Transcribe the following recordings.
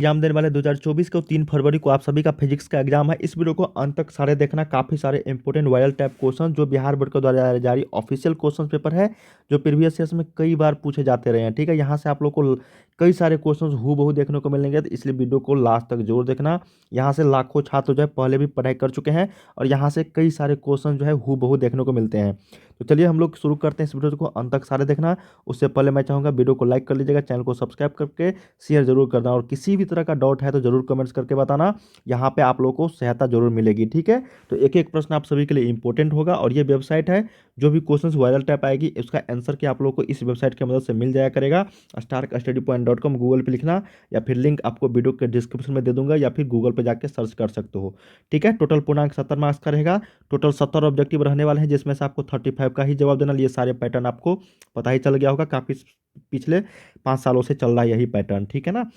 Exam देने वाले 2024 को 3 फरवरी को आप सभी का फिजिक्स का एग्जाम है। इस वीडियो को अंत तक सारे देखना। काफ़ी सारे इंपॉर्टेंट वायरल टाइप क्वेश्चन जो बिहार बोर्ड के द्वारा जारी ऑफिशियल क्वेश्चन पेपर है, जो प्रीवियस ईयर्स में कई बार पूछे जाते रहे हैं। ठीक है, यहाँ से आप लोग को कई सारे क्वेश्चन हूबहू देखने को मिलेंगे, तो इसलिए वीडियो को लास्ट तक जरूर देखना। यहाँ से लाखों छात्र जो है पहले भी पढ़ाई कर चुके हैं और यहाँ से कई सारे क्वेश्चन जो है हूबहू देखने को मिलते हैं। तो चलिए हम लोग शुरू करते हैं इस वीडियो को अंत तक सारे देखना। उससे पहले मैं चाहूँगा वीडियो को लाइक कर लीजिएगा, चैनल को सब्सक्राइब करके शेयर जरूर करना, और किसी भी तरह का डाउट है तो जरूर कमेंट्स करके बताना। यहाँ पे आप लोगों को सहायता जरूर मिलेगी। ठीक है, तो एक एक प्रश्न आप सभी के लिए इंपॉर्टेंट होगा, और ये वेबसाइट है जो भी क्वेश्चंस वायरल टाइप आएगी उसका आंसर की आप लोगों को इस वेबसाइट की मदद से मिल जाया करेगा। starkstudypoint.com गूगल पे लिखना, या फिर लिंक आपको वीडियो के डिस्क्रिप्शन में दे दूंगा, या फिर गूगल पे जाके सर्च कर सकते हो। ठीक है, टोटल पूर्णांक 70 मार्क्स का रहेगा। टोटल 70 ऑब्जेक्टिव रहने वाले हैं, जिसमें से आपको 35 का ही जवाब देना। ये सारे पैटर्न आपको पता ही चल गया होगा, काफ़ी पिछले 5 सालों से चल रहा है यही पैटर्न। ठीक है ना,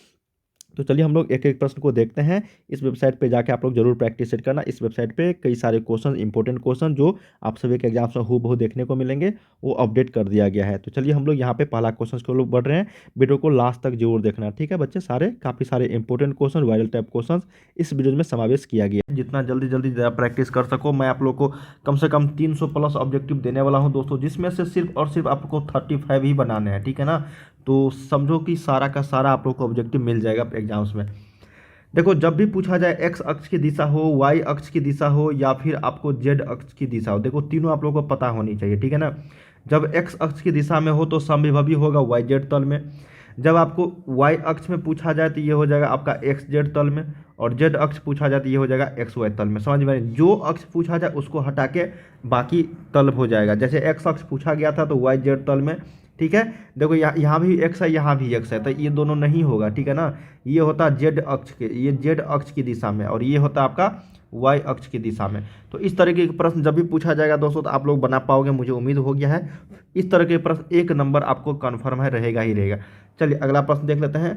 तो चलिए हम लोग एक एक प्रश्न को देखते हैं। इस वेबसाइट पे जाके आप लोग जरूर प्रैक्टिस सेट करना। इस वेबसाइट पे कई सारे क्वेश्चन, इंपॉर्टेंट क्वेश्चन जो आप सभी के एग्जाम्स में हूबहू देखने को मिलेंगे, वो अपडेट कर दिया गया है। तो चलिए हम लोग यहाँ पे पहला क्वेश्चन को लोग बढ़ रहे हैं। वीडियो को लास्ट तक जरूर देखना। ठीक है बच्चे, काफ़ी सारे important question, viral type question इस वीडियो में समावेश किया गया है। जितना जल्दी जल्दी प्रैक्टिस कर सको, मैं आप लोग को कम से कम 300 प्लस ऑब्जेक्टिव देने वाला हूँ दोस्तों, जिसमें से सिर्फ और सिर्फ आपको 35 ही बनाने हैं। ठीक है ना, तो समझो कि सारा का सारा आप लोग को ऑब्जेक्टिव मिल जाएगा एग्जाम्स में। देखो, जब भी पूछा जाए एक्स अक्ष की दिशा हो, वाई अक्ष की दिशा हो, या फिर आपको जेड अक्ष की दिशा हो, देखो तीनों आप लोगों को पता होनी चाहिए। ठीक है ना, जब एक्स अक्ष की दिशा में हो तो समविभवी होगा वाई जेड तल में। जब आपको वाई अक्ष में पूछा जाए तो ये हो जाएगा आपका एक्स जेड तल में, और जेड अक्ष पूछा जाए तो ये हो जाएगा एक्स वाई तल में। समझ में, जो अक्ष पूछा जाए उसको हटा के बाकी तल हो जाएगा। जैसे एक्स अक्ष पूछा गया था तो वाई जेड तल में। ठीक है, देखो यहाँ भी एक्स है, यहाँ भी एक्स है, तो ये दोनों नहीं होगा। ठीक है ना, ये होता जेड अक्ष के, ये जेड अक्ष की दिशा में, और ये होता आपका वाई अक्ष की दिशा में। तो इस तरह के प्रश्न जब भी पूछा जाएगा दोस्तों तो आप लोग बना पाओगे, मुझे उम्मीद हो गया है। इस तरह के प्रश्न 1 नंबर आपको कन्फर्म है, रहेगा ही रहेगा। चलिए अगला प्रश्न देख लेते हैं।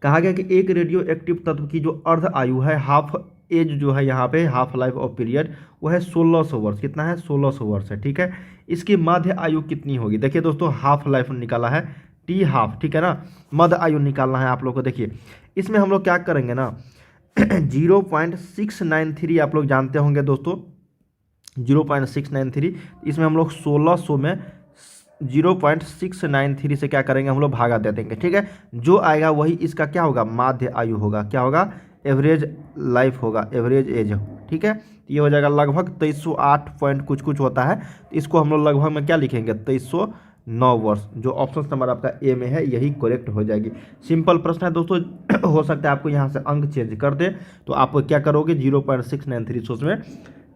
कहा गया कि एक रेडियो एक्टिव तत्व की जो अर्ध आयु है, हाफ एज जो है यहाँ पे, हाफ लाइफ ऑफ पीरियड, वो है 1600 वर्ष। कितना है? 1600 वर्ष है। ठीक है, इसकी मध्य आयु कितनी होगी? देखिए दोस्तों, हाफ लाइफ निकाला है, टी हाफ। ठीक है ना, मध्य आयु निकालना है आप लोग को। देखिए इसमें हम लोग क्या करेंगे ना 0.693 आप लोग जानते होंगे दोस्तों, 0.693। इसमें हम लोग 1600 में 0.693 से क्या करेंगे, हम लोग भागा दे देंगे। ठीक है, जो आएगा वही इसका क्या होगा, माध्य आयु होगा। क्या होगा? एवरेज लाइफ होगा, एवरेज एज। ठीक है, ये हो जाएगा लगभग 2308 पॉइंट कुछ कुछ होता है। तो इसको हम लोग लगभग में क्या लिखेंगे, 2309 वर्ष। जो ऑप्शन नंबर आपका ए में है यही करेक्ट हो जाएगी। सिंपल प्रश्न है दोस्तों। हो सकता है आपको यहाँ से अंक चेंज कर दे, तो आप क्या करोगे, 0.693 से उसमें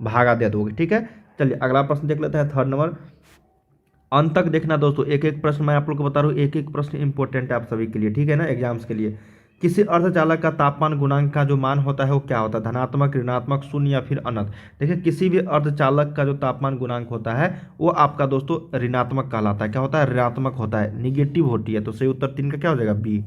भागा दे दोगे। ठीक है, चलिए अगला प्रश्न देख लेते हैं, 3rd नंबर। अंत तक देखना दोस्तों, एक एक प्रश्न मैं आप लोग को बता रहा हूँ, एक एक प्रश्न इंपॉर्टेंट है आप सभी के लिए। ठीक है ना, एग्जाम्स के लिए। किसी अर्धचालक का तापमान गुणांक का जो मान होता है वो क्या होता है, धनात्मक, ऋणात्मक, शून्य या फिर अनंत। देखिए किसी भी अर्धचालक का जो तापमान गुणांक होता है वो आपका दोस्तों ऋणात्मक कहलाता है। क्या होता है? ऋणात्मक होता है, निगेटिव होती है। तो सही उत्तर 3 का क्या हो जाएगा, बी।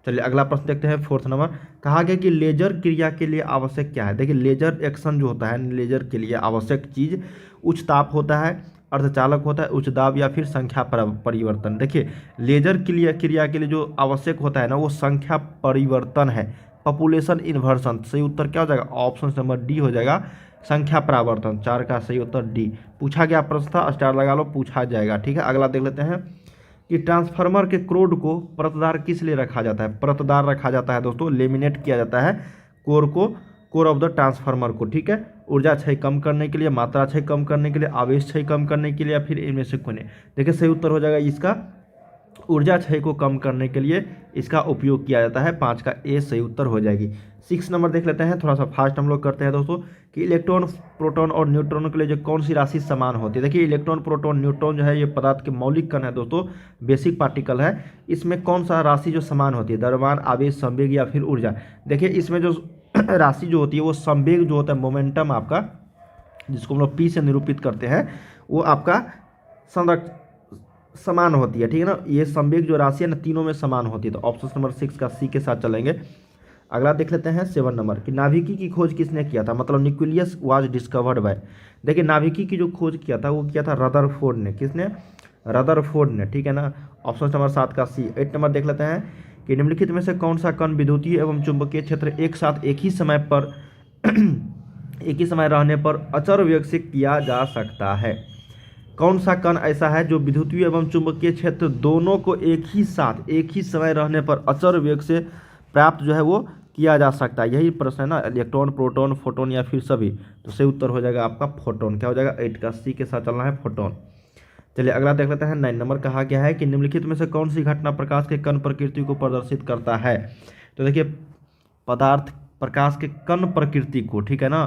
चलिए अगला प्रश्न देखते हैं, 4th नंबर। कहा गया कि लेजर क्रिया के लिए आवश्यक क्या है? देखिए लेजर एक्शन जो होता है, लेजर के लिए आवश्यक चीज उच्च ताप होता है, अर्धचालक होता है, उच्च दाब, या फिर संख्या परिवर्तन। देखिए लेजर क्रिया के लिए जो आवश्यक होता है ना, वो संख्या परिवर्तन है, पॉपुलेशन इन्वर्सन। सही उत्तर क्या हो जाएगा, ऑप्शन नंबर डी हो जाएगा, संख्या परावर्तन। 4 का सही उत्तर डी। पूछा गया प्रश्न था, स्टार लगा लो, पूछा जाएगा। ठीक है, अगला देख लेते हैं कि ट्रांसफार्मर के क्रोड को परतदार किस लिए रखा जाता है? परतदार रखा जाता है दोस्तों, लेमिनेट किया जाता है कोर को, कोर ऑफ द ट्रांसफार्मर को। ठीक है, ऊर्जा क्षय कम करने के लिए, मात्रा क्षय कम करने के लिए, आवेश क्षय कम करने के लिए, या फिर इनमें से कोई नहीं। देखिए सही उत्तर हो जाएगा इसका, ऊर्जा क्षय को कम करने के लिए इसका उपयोग किया जाता है। 5 का ए सही उत्तर हो जाएगी। 6 नंबर देख लेते हैं, थोड़ा सा फास्ट हम लोग करते हैं दोस्तों, कि इलेक्ट्रॉन, प्रोटॉन और न्यूट्रॉन के लिए जो कौन सी राशि समान होती है? देखिए इलेक्ट्रॉन, प्रोटॉन, न्यूट्रॉन जो है ये पदार्थ के मौलिक कण है दोस्तों, बेसिक पार्टिकल है। इसमें कौन सा राशि जो समान होती है, द्रव्यमान, आवेश, संवेग या फिर ऊर्जा? देखिए इसमें जो राशि जो होती है वो संवेग जो होता है, मोमेंटम आपका, जिसको हम लोग पी से निरूपित करते हैं, वो आपका समान होती है। ठीक है ना, ये संवेग जो राशि है ना तीनों में समान होती है। तो ऑप्शन नंबर 6 का सी के साथ चलेंगे। अगला देख लेते हैं 7 नंबर, कि नाभिकी की खोज किसने किया था? मतलब न्यूक्लियस वाज डिस्कवर्ड बाय। देखिए नाभिकी की जो खोज किया था वो किया था रदरफोर्ड ने। किसने? रदरफोर्ड ने। ठीक है ना, ऑप्शन नंबर 7 का सी। 8 नंबर देख लेते हैं, कि निम्नलिखित में से कौन सा कण विद्युतीय एवं चुंबकीय क्षेत्र एक साथ एक ही समय पर एक ही समय रहने पर अचर वेग से किया जा सकता है। कौन सा कण ऐसा है जो विद्युतीय एवं चुंबकीय क्षेत्र दोनों को एक ही साथ एक ही समय रहने पर अचर वेग से प्राप्त जो है वो किया जा सकता है। यही प्रश्न है ना, इलेक्ट्रॉन, प्रोटॉन, फोटोन या फिर सभी। तो सही उत्तर हो जाएगा आपका फोटोन। क्या हो जाएगा 8 का सी के साथ चलना है फोटोन। चलिए अगला देख लेते हैं 9 नंबर। कहा गया है कि निम्नलिखित में से कौन सी घटना प्रकाश के कण प्रकृति को प्रदर्शित करता है। तो देखिए पदार्थ प्रकाश के कण प्रकृति को, ठीक है ना,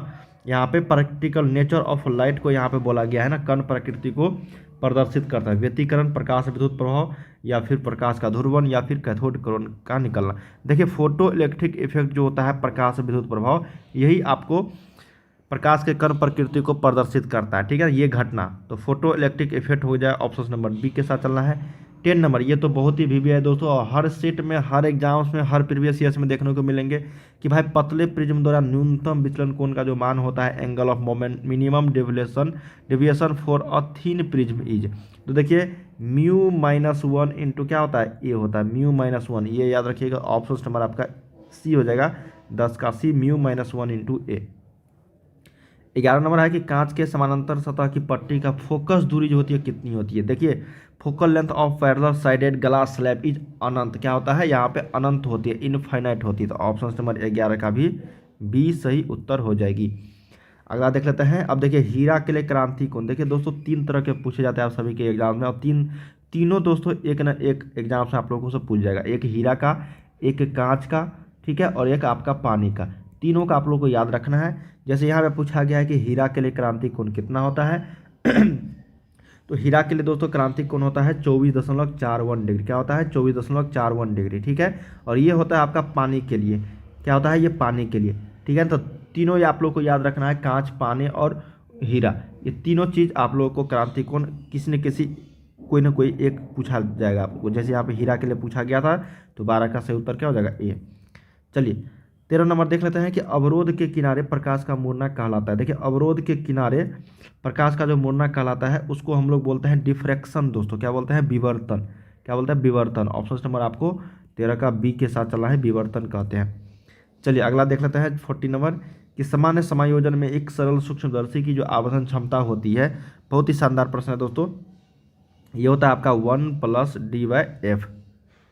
यहाँ पे प्रैक्टिकल नेचर ऑफ लाइट को यहाँ पे बोला गया है ना, कण प्रकृति को प्रदर्शित करता है। व्यतिकरण, प्रकाश विद्युत प्रभाव या फिर प्रकाश का ध्रुवण या फिर कैथोड किरण का निकलना। देखिए फोटो इलेक्ट्रिक इफेक्ट जो होता है प्रकाश विद्युत प्रभाव, यही आपको प्रकाश के कण प्रकृति को प्रदर्शित करता है, ठीक है, ये घटना। तो फोटो इलेक्ट्रिक इफेक्ट हो जाए ऑप्शन नंबर बी के साथ चलना है। 10 नंबर, ये तो बहुत ही वीवी है दोस्तों, और हर सेट में, हर एग्जाम्स में, हर प्रीवियस ईयर्स में देखने को मिलेंगे कि भाई पतले प्रिज्म द्वारा न्यूनतम विचलन कोण का जो मान होता है, angle of moment minimum deviation for a thin prism is. तो देखिए μ-1 इंटू क्या होता है, ए होता है μ-1, ये याद रखिएगा। ऑप्शन नंबर आपका सी हो जाएगा 10 का सी, μ-1 इंटू ए। 11 नंबर है कि कांच के समानांतर सतह की पट्टी का फोकस दूरी जो होती है कितनी होती है। देखिए focal length of parallel sided glass slab is अनंत, क्या होता है यहाँ पे अनंत होती है, इनफाइनाइट होती है। तो ऑप्शन नंबर 11 का भी बी सही उत्तर हो जाएगी। अगला देख लेते हैं। अब देखिए हीरा के लिए क्रांति कोण। देखिए दोस्तों 3 तरह के पूछे जाते हैं आप सभी के एग्जाम में, और तीनों दोस्तों एक न एक एग्जाम से आप लोगों से पूछ जाएगा। एक हीरा का, एक कांच का, ठीक है, और एक आपका पानी का। तीनों का आप लोगों को याद रखना है। जैसे यहाँ पे पूछा गया है कि हीरा के लिए क्रांति कोण कितना होता है तो हीरा के लिए दोस्तों क्रांति कोण होता है 24.41 डिग्री। क्या होता है 24.41 डिग्री, ठीक है। और ये होता है आपका पानी के लिए, क्या होता है ये पानी के लिए, ठीक है। तो तीनों ये आप लोग को याद रखना है, कांच, पानी और हीरा, ये तीनों चीज़ आप लोगों को क्रांति कोण किसी न किसी कोई ना कोई एक पूछा जाएगा आपको। जैसे यहाँ पे हीरा के लिए पूछा गया था, तो 12 का सही उत्तर क्या हो जाएगा ए। चलिए 13 नंबर देख लेते हैं कि अवरोध के किनारे प्रकाश का मुड़ना कहलाता है। देखिए अवरोध के किनारे प्रकाश का जो मुड़ना कहलाता है उसको हम लोग बोलते हैं डिफ्रैक्शन दोस्तों। क्या बोलते हैं, विवर्तन। क्या बोलते हैं, विवर्तन। ऑप्शन नंबर आपको 13 का बी के साथ चलना है, विवर्तन कहते हैं। चलिए अगला देख लेते हैं 14 नंबर कि सामान्य समायोजन में एक सरल सूक्ष्मदर्शी की जो आवर्धन क्षमता होती है। बहुत ही शानदार प्रश्न है दोस्तों, ये होता है आपका 1 + d/f,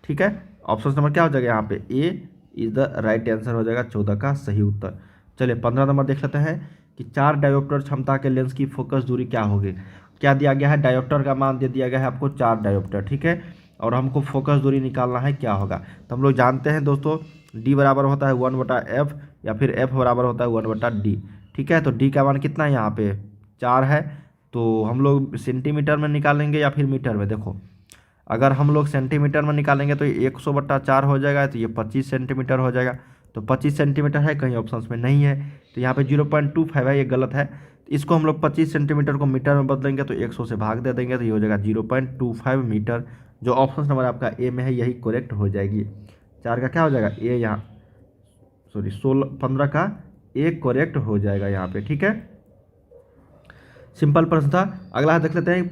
ठीक है। ऑप्शन नंबर क्या हो जाएगा यहाँ पे, ए इज द राइट आंसर हो जाएगा 14 का सही उत्तर। चलिए 15 नंबर देख लेते हैं कि 4 डायोप्टर क्षमता के लेंस की फोकस दूरी क्या होगी। क्या दिया गया है, डायोप्टर का मान दे दिया गया है आपको 4 डायोप्टर, ठीक है, और हमको फोकस दूरी निकालना है क्या होगा। तो हम लोग जानते हैं दोस्तों डी बराबर होता है 1/f या फिर f बराबर होता है 1/d, ठीक है। तो डी का मान कितना है यहाँ पे 4 है, तो हम लोग सेंटीमीटर में निकालेंगे या फिर मीटर में। देखो अगर हम लोग सेंटीमीटर में निकालेंगे तो ये 100/4 हो जाएगा, तो ये 25 सेंटीमीटर हो जाएगा। तो 25 सेंटीमीटर है, कहीं ऑप्शंस में नहीं है, तो यहाँ पे 0.25 है, ये गलत है। इसको हम लोग 25 सेंटीमीटर को मीटर में बदलेंगे तो 100 से भाग दे देंगे, तो ये हो जाएगा 0.25 मीटर। जो ऑप्शन नंबर आपका ए में है यही करेक्ट हो जाएगी। 4 का क्या हो जाएगा ए, यहाँ सॉरी 15 का ए करेक्ट हो जाएगा यहाँ पे, ठीक है। सिंपल प्रश्न था। अगला देख लेते हैं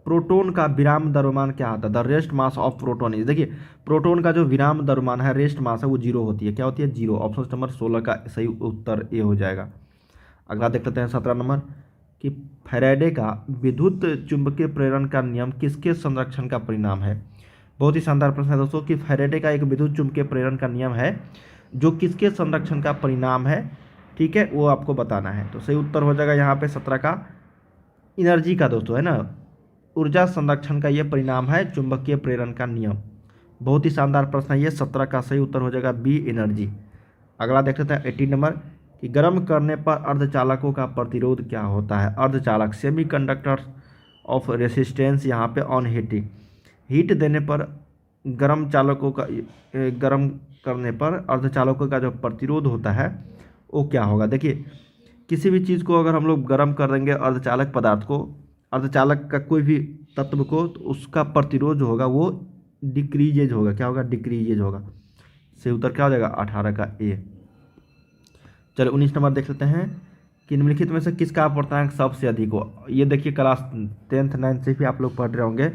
प्रोटॉन का विराम द्रव्यमान क्या होता है, the rest mass of proton is. देखिए प्रोटॉन का जो विराम द्रव्यमान है, रेस्ट मास है, वो 0 होती है। क्या होती है 0। ऑप्शन नंबर 16 का सही उत्तर ए हो जाएगा। अगला देख लेते हैं 17 नंबर कि फैराडे का विद्युत चुंबकीय प्रेरण का नियम किसके संरक्षण का परिणाम है। बहुत ही शानदार प्रश्न है दोस्तों कि फैराडे का एक विद्युत चुंबकीय प्रेरण का नियम है जो किसके संरक्षण का परिणाम है, ठीक है, वो आपको बताना है। तो सही उत्तर हो जाएगा यहाँ पे 17 का एनर्जी का दोस्तों, है ना, ऊर्जा संरक्षण का ये परिणाम है चुंबकीय प्रेरण का नियम। बहुत ही शानदार प्रश्न है ये, 17 का सही उत्तर हो जाएगा बी एनर्जी। अगला देख लेते हैं 18 नंबर कि गर्म करने पर अर्धचालकों का प्रतिरोध क्या होता है। अर्धचालक सेमीकंडक्टर्स ऑफ रेसिस्टेंस यहाँ पे ऑन हीटिंग, हीट देने पर गर्म चालकों का, गर्म करने पर अर्धचालकों का जो प्रतिरोध होता है वो क्या होगा। देखिए किसी भी चीज़ को अगर हम लोग गर्म कर देंगे, अर्धचालक पदार्थ को, अर्धचालक का कोई भी तत्व को, तो उसका प्रतिरोध जो होगा वो डिक्रीजेज होगा। क्या होगा, डिक्रीजेज होगा। सही उत्तर क्या हो जाएगा 18 का ए। चलो 19 नंबर देख लेते हैं कि निम्नलिखित में से किसका अपर्तांक सबसे अधिक हो। ये देखिए क्लास 10th 9th से भी आप लोग पढ़ रहे होंगे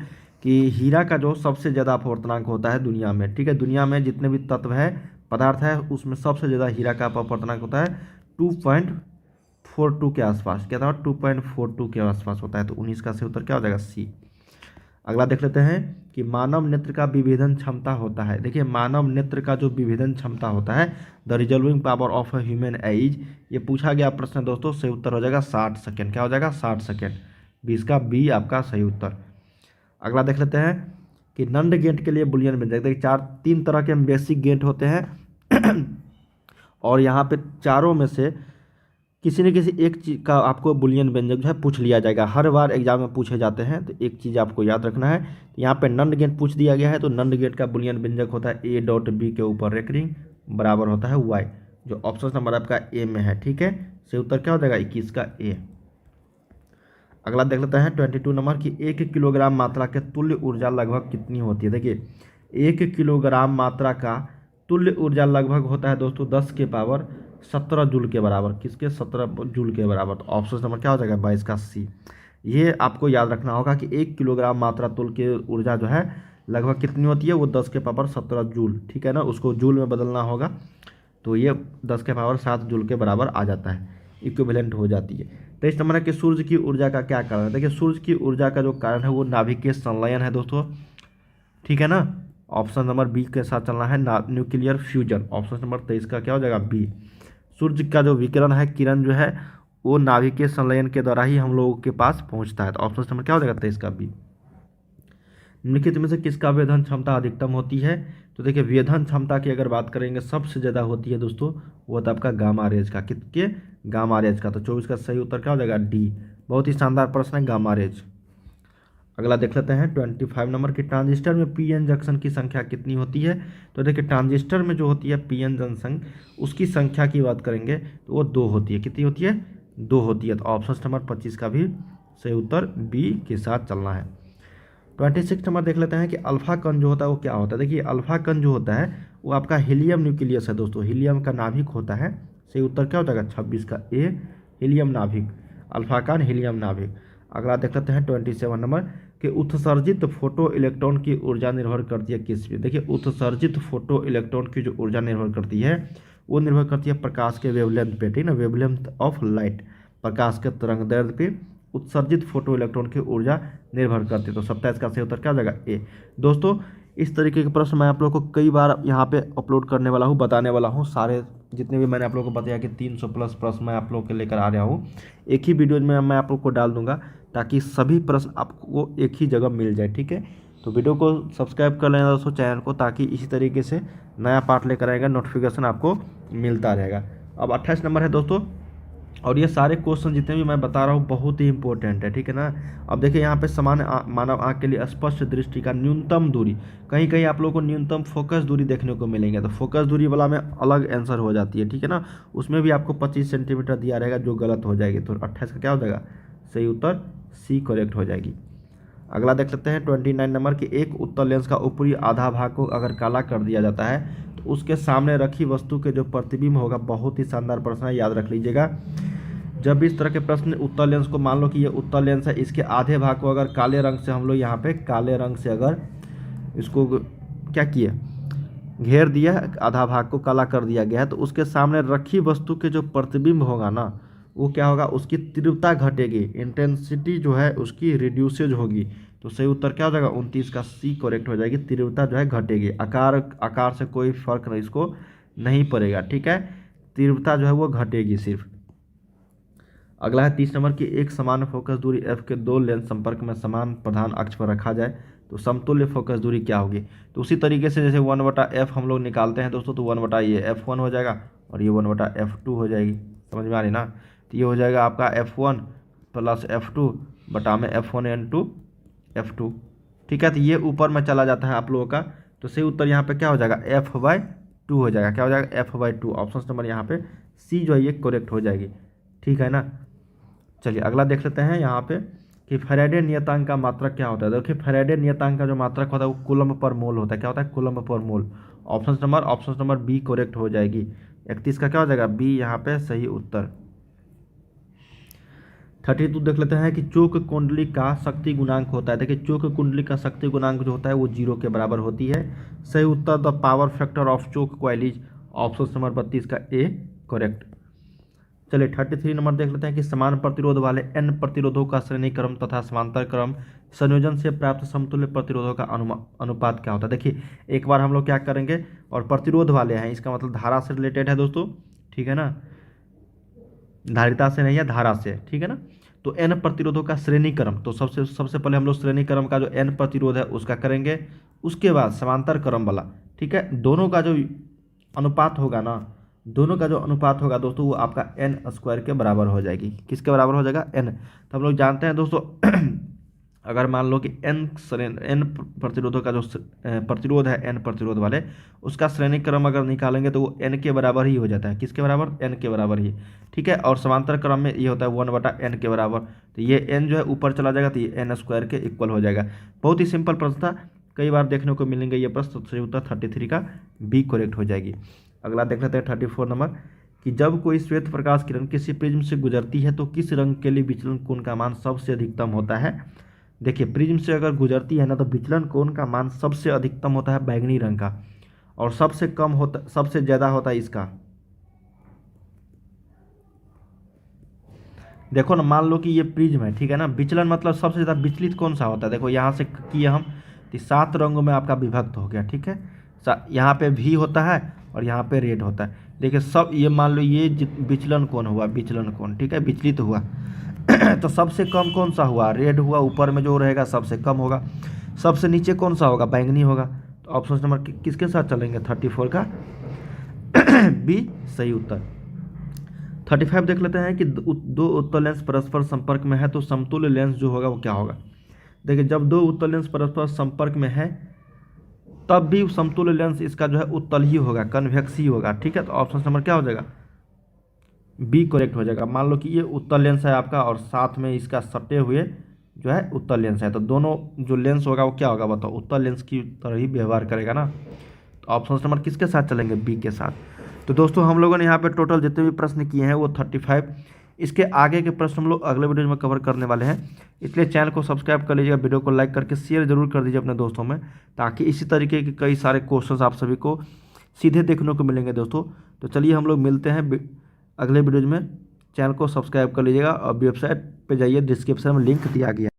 कि हीरा का जो सबसे ज़्यादा अपवर्तनांक होता है दुनिया में, ठीक है, दुनिया में जितने भी तत्व है पदार्थ है उसमें सबसे ज़्यादा हीरा का अपवर्तनांक होता है 2.42 के आसपास। क्या था? 2.42 के आसपास होता है। तो 19 का सही उत्तर क्या हो जाएगा? सी। अगला देख लेते हैं कि मानव नेत्र का विभेदन क्षमता होता है। देखिए मानव नेत्र का जो विभेदन क्षमता होता है, the resolving power of a human eyes, ये पूछा गया प्रश्न दोस्तों। सही उत्तर हो जाएगा 60 सेकेंड। क्या हो जाएगा? 60 सेकेंड। 20 का बी आपका सही उत्तर। अगला देख लेते हैं कि नंड गेट के लिए बुलियन व्यंजक। देखिए तीन तरह के बेसिक गेट होते हैं और यहाँ पे चारों में से किसी न किसी एक चीज़ का आपको बुलियन व्यंजक जो है पूछ लिया जाएगा। हर बार एग्जाम में पूछे जाते हैं, तो एक चीज़ आपको याद रखना है। यहाँ पे नंड गेट पूछ दिया गया है, तो नंड गेट का बुलियन व्यंजक होता है ए डॉट बी के ऊपर रेकरिंग बराबर होता है वाई, जो ऑप्शन नंबर आपका ए में है। ठीक है, सही उत्तर क्या हो जाएगा? 21 का ए। अगला देख लेते हैं 22 नंबर की 1 किलोग्राम मात्रा के तुल्य ऊर्जा लगभग कितनी होती है। देखिए 1 किलोग्राम मात्रा का तुल्य ऊर्जा लगभग होता है दोस्तों 10 के पावर 17 जूल के बराबर। किसके? 17 जूल के बराबर। तो ऑप्शन नंबर क्या हो जाएगा? 22 का सी। ये आपको याद रखना होगा कि 1 किलोग्राम मात्रा तुल्य के ऊर्जा जो है लगभग कितनी होती है? वो 10 के पावर 17 जूल। ठीक है ना, उसको जूल में बदलना होगा, तो ये 10 के पावर 7 जूल के बराबर आ जाता है, इक्विवेलेंट हो जाती है। 23 नंबर है कि सूर्य की ऊर्जा का क्या कारण है। देखिए सूर्य की ऊर्जा का जो कारण है वो नाभिकीय संलयन है दोस्तों। ठीक है ना, ऑप्शन नंबर बी के साथ चलना है, न्यूक्लियर फ्यूजन। ऑप्शन नंबर 23 का क्या हो जाएगा? बी। सूर्य का जो विकिरण है, किरण जो है, वो नाभिकीय संलयन के द्वारा ही हम लोगों के पास पहुंचता है। तो ऑप्शन नंबर क्या हो जाएगा? 23 का बी। निम्नलिखित में से किसका वेधन क्षमता अधिकतम होती है। तो देखिए वेधन क्षमता की अगर बात करेंगे सबसे ज़्यादा होती है दोस्तों, वो तो आपका गामा रेज का। किसके? गामा रेज का। तो 24 का सही उत्तर क्या हो जाएगा? डी। बहुत ही शानदार प्रश्न है गामा रेज। अगला देख लेते हैं 25 नंबर की ट्रांजिस्टर में पीएन जंक्शन की संख्या कितनी होती है। तो देखिए ट्रांजिस्टर में जो होती है पीएन जंक्शन, उसकी संख्या की बात करेंगे तो वो 2 होती है। कितनी होती है? 2 होती है। तो ऑप्शन नंबर 25 का भी सही उत्तर बी के साथ चलना है। 26 नंबर देख लेते हैं कि अल्फा कण जो होता है वो क्या होता है। देखिए अल्फा कण जो होता है वो आपका हीलियम न्यूक्लियस है दोस्तों, हीलियम का नाभिक होता है। सही उत्तर क्या हो जाएगा? 26 का ए, हीलियम नाभिक। अल्फा कण हीलियम नाभिक। अगला देख लेते हैं 27 नंबर कि उत्सर्जित फोटो इलेक्ट्रॉन की ऊर्जा निर्भर करती है किस पे। देखिए उत्सर्जित फोटो इलेक्ट्रॉन की जो ऊर्जा निर्भर करती है वो निर्भर करती है प्रकाश के वेवलेंथ पे। ठीक है ना, वेवलेंथ ऑफ लाइट, प्रकाश के तरंग दैर्ध्य पे उत्सर्जित फोटो इलेक्ट्रॉन की ऊर्जा निर्भर करती है। तो 27 का सही उत्तर क्या हो जाएगा? ए। दोस्तों इस तरीके के प्रश्न मैं आप लोगों को कई बार यहाँ पे अपलोड करने वाला हूँ, बताने वाला हूँ। सारे जितने भी मैंने आप लोगों को बताया कि 300 प्लस प्रश्न मैं आप लोगों के लेकर आ रहा हूँ, एक ही वीडियो में मैं आप लोग को डाल दूंगा ताकि सभी प्रश्न आपको एक ही जगह मिल जाए। ठीक है, तो वीडियो को सब्सक्राइब कर लेना दोस्तों चैनल को, ताकि इसी तरीके से नया पार्ट लेकर आएगा, नोटिफिकेशन आपको मिलता रहेगा। अब 28 नंबर है दोस्तों, और ये सारे क्वेश्चन जितने भी मैं बता रहा हूँ बहुत ही इंपॉर्टेंट है। ठीक है ना, अब देखिए यहाँ पे सामान्य मानव आँख के लिए स्पष्ट दृष्टि का न्यूनतम दूरी, कहीं कहीं आप लोगों को न्यूनतम फोकस दूरी देखने को मिलेंगे, तो फोकस दूरी वाला में अलग आंसर हो जाती है। ठीक है ना, उसमें भी आपको 25 सेंटीमीटर दिया रहेगा, जो गलत हो जाएगी। तो 28 का क्या हो जाएगा? सही उत्तर सी करेक्ट हो जाएगी। अगला देख लेते हैं 29 नंबर की एक उत्तल लेंस का ऊपरी आधा भाग को अगर काला कर दिया जाता है तो उसके सामने रखी वस्तु के जो प्रतिबिंब होगा, बहुत ही शानदार प्रश्न है, याद रख लीजिएगा। जब भी इस तरह के प्रश्न उत्तल लेंस को, मान लो कि ये उत्तल लेंस है, इसके आधे भाग को अगर काले रंग से हम लोग यहाँ पे काले रंग से अगर इसको क्या किया, घेर दिया, आधा भाग को काला कर दिया गया है, तो उसके सामने रखी वस्तु के जो प्रतिबिंब होगा ना, वो क्या होगा? उसकी तीव्रता घटेगी, इंटेंसिटी जो है उसकी रिड्यूसेज होगी। तो सही उत्तर क्या हो जाएगा? 29 का सी करेक्ट हो जाएगी। तीव्रता जो है घटेगी, आकार से कोई फर्क नहीं इसको नहीं पड़ेगा। ठीक है, तीव्रता जो है वो घटेगी सिर्फ। अगला है 30 नंबर की एक समान फोकस दूरी f के दो लेंस संपर्क में समान प्रधान अक्ष पर रखा जाए तो समतुल्य फोकस दूरी क्या होगी। तो उसी तरीके से जैसे 1/f हम लोग निकालते हैं दोस्तों, तो 1/ ये f1 हो जाएगा और ये 1/f2 हो जाएगी। समझ में आ रही ना, तो ये हो जाएगा आपका f1 प्लस f2 बटा में f1 into f2। ठीक है, तो ये ऊपर में चला जाता है आप लोगों का, तो सही उत्तर यहाँ पे क्या हो जाएगा? f/2 हो जाएगा। क्या हो जाएगा? f/2। ऑप्शन नंबर यहाँ पे सी जो है ये करेक्ट हो जाएगी। ठीक है ना, चलिए अगला देख लेते हैं यहाँ पे कि फैराडे नियतांक का मात्रक क्या होता है। देखिए फैराडे नियतांक का जो मात्रक होता है वो कूलम्ब पर मोल होता है। क्या होता है? कूलम्ब पर मोल। ऑप्शन नंबर बी करेक्ट हो जाएगी। 31 का क्या हो जाएगा? बी यहाँ पे सही उत्तर। 32 देख लेते हैं कि चोक कुंडली का शक्ति गुणांक होता है। देखिए चोक कुंडली का शक्ति गुणांक जो होता है वो 0 के बराबर होती है। सही उत्तर the power factor of choke coil is option number 32 का ए करेक्ट। चलिए 33 नंबर देख लेते हैं कि समान प्रतिरोध वाले n प्रतिरोधों का श्रेणी क्रम तथा समांतर क्रम संयोजन से प्राप्त समतुल्य प्रतिरोधों का अनुपात क्या होता है। देखिए एक बार हम लोग क्या करेंगे, और प्रतिरोध वाले हैं इसका मतलब धारा से रिलेटेड है दोस्तों, ठीक है ना, धारिता से नहीं है, धारा से, ठीक है ना। तो n प्रतिरोधों का श्रेणी क्रम, तो सबसे पहले हम लोग श्रेणी क्रम का जो n प्रतिरोध है उसका करेंगे, उसके बाद समांतर क्रम वाला, ठीक है। दोनों का जो अनुपात होगा ना, दोनों का जो अनुपात होगा दोस्तों वो आपका n² के बराबर हो जाएगी। किसके बराबर हो जाएगा, n। तो हम लोग जानते हैं दोस्तों अगर मान लो कि n प्रतिरोधों का जो प्रतिरोध है n प्रतिरोध वाले, उसका श्रेणी क्रम अगर निकालेंगे तो वो n के बराबर ही हो जाता है। किसके बराबर, n के बराबर ही, ठीक है। और समांतर क्रम में ये होता है 1/n के बराबर। तो ये n जो है ऊपर चला जाएगा तो ये n² के इक्वल हो जाएगा। बहुत ही सिंपल प्रश्न था, कई बार देखने को मिलेंगे ये प्रश्न। सही उत्तर 33 का बी करेक्ट हो जाएगी। अगला देख लेते हैं 34 नंबर कि जब कोई श्वेत प्रकाश किरण किसी प्रिज्म से गुजरती है तो किस रंग के लिए विचलन कोण का मान सबसे अधिकतम होता है। देखिए प्रिज्म से अगर गुजरती है ना तो विचलन कोण का मान सबसे अधिकतम होता है बैंगनी रंग का, और सबसे कम होता, सबसे ज़्यादा होता है इसका। देखो ना, मान लो कि ये प्रिज्म है, ठीक है ना, विचलन मतलब सबसे ज़्यादा विचलित कौन सा होता है। देखो यहाँ से किए हम तो 7 रंगों में आपका विभक्त हो गया, ठीक है। यहाँ पे भी होता है और यहाँ पे रेड होता है। देखिए सब ये मान लो ये विचलन कोण हुआ, विचलन कोण, ठीक है, विचलित हुआ तो सबसे कम कौन सा हुआ, रेड हुआ, ऊपर में जो रहेगा सबसे कम होगा। सबसे नीचे कौन सा होगा, बैंगनी होगा। तो ऑप्शन नंबर किसके साथ चलेंगे, 34 का बी सही उत्तर। 35 देख लेते हैं कि दो उत्तल लेंस परस्पर संपर्क में है तो समतुल्य लेंस जो होगा वो क्या होगा। देखिए जब दो उत्तल लेंस परस्पर संपर्क में है तब भी समतुल्य लेंस इसका जो है उत्तल ही होगा, कन्वेक्स ही होगा, ठीक है। तो ऑप्शन नंबर क्या हो जाएगा, बी करेक्ट हो जाएगा। मान लो कि ये उत्तल लेंस है आपका और साथ में इसका सटे हुए जो है उत्तल लेंस है, तो दोनों जो लेंस होगा वो क्या होगा बताओ, उत्तल लेंस की तरह ही व्यवहार करेगा ना। तो ऑप्शन नंबर किसके साथ चलेंगे, बी के साथ। तो दोस्तों हम लोगों ने यहाँ पे टोटल जितने भी प्रश्न किए हैं वो 35। इसके आगे के प्रश्न हम लोग अगले वीडियो में कवर करने वाले हैं, इसलिए चैनल को सब्सक्राइब कर लीजिएगा, वीडियो को लाइक करके शेयर जरूर कर दीजिए अपने दोस्तों में, ताकि इसी तरीके के कई सारे क्वेश्चंस आप सभी को सीधे देखने को मिलेंगे दोस्तों। तो चलिए हम लोग मिलते हैं अगले वीडियो में। चैनल को सब्सक्राइब कर लीजिएगा और वेबसाइट पे जाइए, डिस्क्रिप्शन में लिंक दिया गया है।